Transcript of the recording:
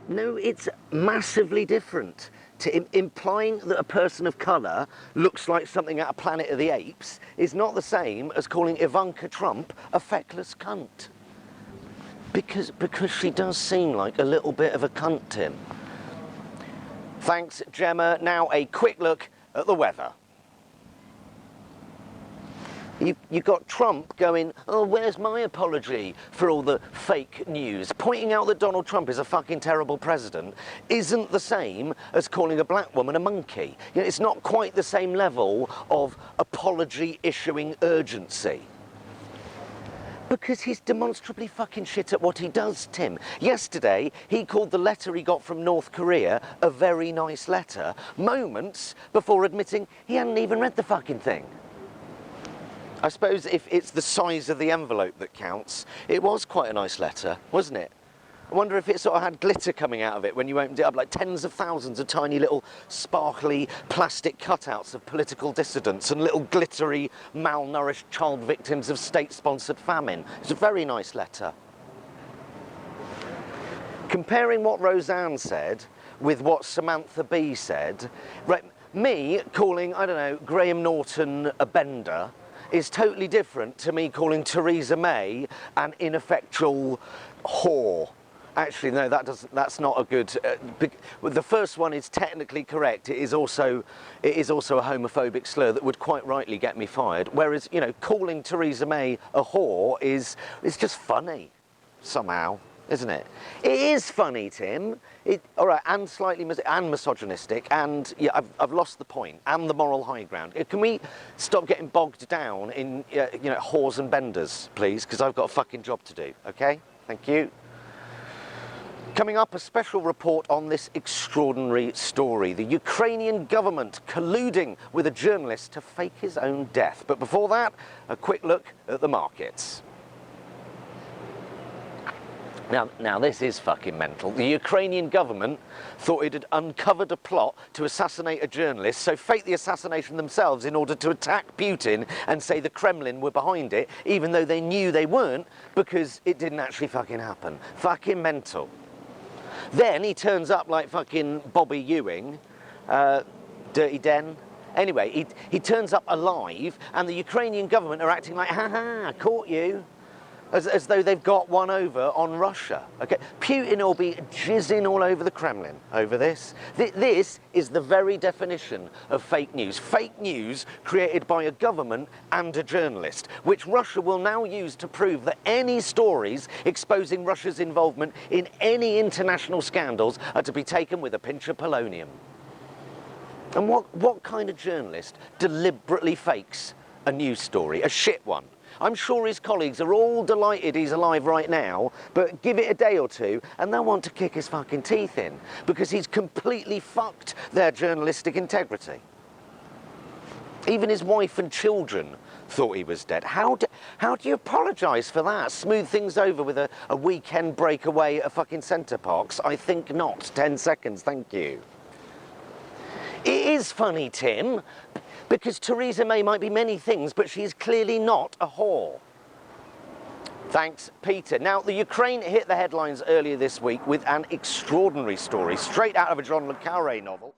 No, it's massively different. Implying that a person of colour looks like something out of Planet of the Apes is not the same as calling Ivanka Trump a feckless cunt. Because she does seem like a little bit of a cunt, Tim. Thanks, Gemma. Now a quick look at the weather. You've got Trump going, oh, where's my apology for all the fake news? Pointing out that Donald Trump is a fucking terrible president isn't the same as calling a black woman a monkey. You know, it's not quite the same level of apology issuing urgency. Because he's demonstrably fucking shit at what he does, Tim. Yesterday, he called the letter he got from North Korea a very nice letter, moments before admitting he hadn't even read the fucking thing. I suppose if it's the size of the envelope that counts, it was quite a nice letter, wasn't it? I wonder if it sort of had glitter coming out of it when you opened it up, like tens of thousands of tiny little sparkly plastic cutouts of political dissidents and little glittery, malnourished child victims of state-sponsored famine. It's a very nice letter. Comparing what Roseanne said with what Samantha Bee said, right, me calling, I don't know, Graham Norton a bender is totally different to me calling Theresa May an ineffectual whore. Actually, no, that's not a good... the first one is technically correct. It is also a homophobic slur that would quite rightly get me fired. Whereas, you know, calling Theresa May a whore is just funny, somehow, isn't it? It is funny, Tim. All right, and slightly misogynistic, and yeah, I've lost the point, and the moral high ground. Can we stop getting bogged down in, you know, whores and benders, please? Because I've got a fucking job to do, okay? Thank you. Coming up, a special report on this extraordinary story. The Ukrainian government colluding with a journalist to fake his own death. But before that, a quick look at the markets. Now this is fucking mental. The Ukrainian government thought it had uncovered a plot to assassinate a journalist, so faked the assassination themselves in order to attack Putin and say the Kremlin were behind it, even though they knew they weren't, because it didn't actually fucking happen. Fucking mental. Then he turns up like fucking Bobby Ewing, Dirty Den. Anyway, he turns up alive, and the Ukrainian government are acting like, ha, caught you. As though they've got one over on Russia. Okay, Putin will be jizzing all over the Kremlin over this. This is the very definition of fake news. Fake news created by a government and a journalist, which Russia will now use to prove that any stories exposing Russia's involvement in any international scandals are to be taken with a pinch of polonium. And what kind of journalist deliberately fakes a news story, a shit one? I'm sure his colleagues are all delighted he's alive right now, but give it a day or two and they'll want to kick his fucking teeth in because he's completely fucked their journalistic integrity. Even his wife and children thought he was dead. How do you apologise for that? Smooth things over with a weekend breakaway at fucking Centre Parks? I think not. 10 seconds, thank you. It is funny, Tim, because Theresa May might be many things, but she is clearly not a whore. Thanks, Peter. Now, the Ukraine hit the headlines earlier this week with an extraordinary story, straight out of a John le Carré novel.